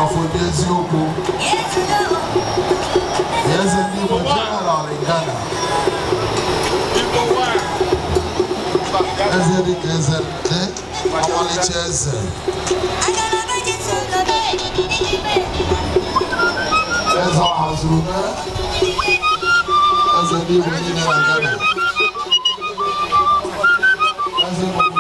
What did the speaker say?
for this Yoko. Yes, and you were general in Ghana. As it is, only chairs. That's all house room. As a new one in Ghana. As a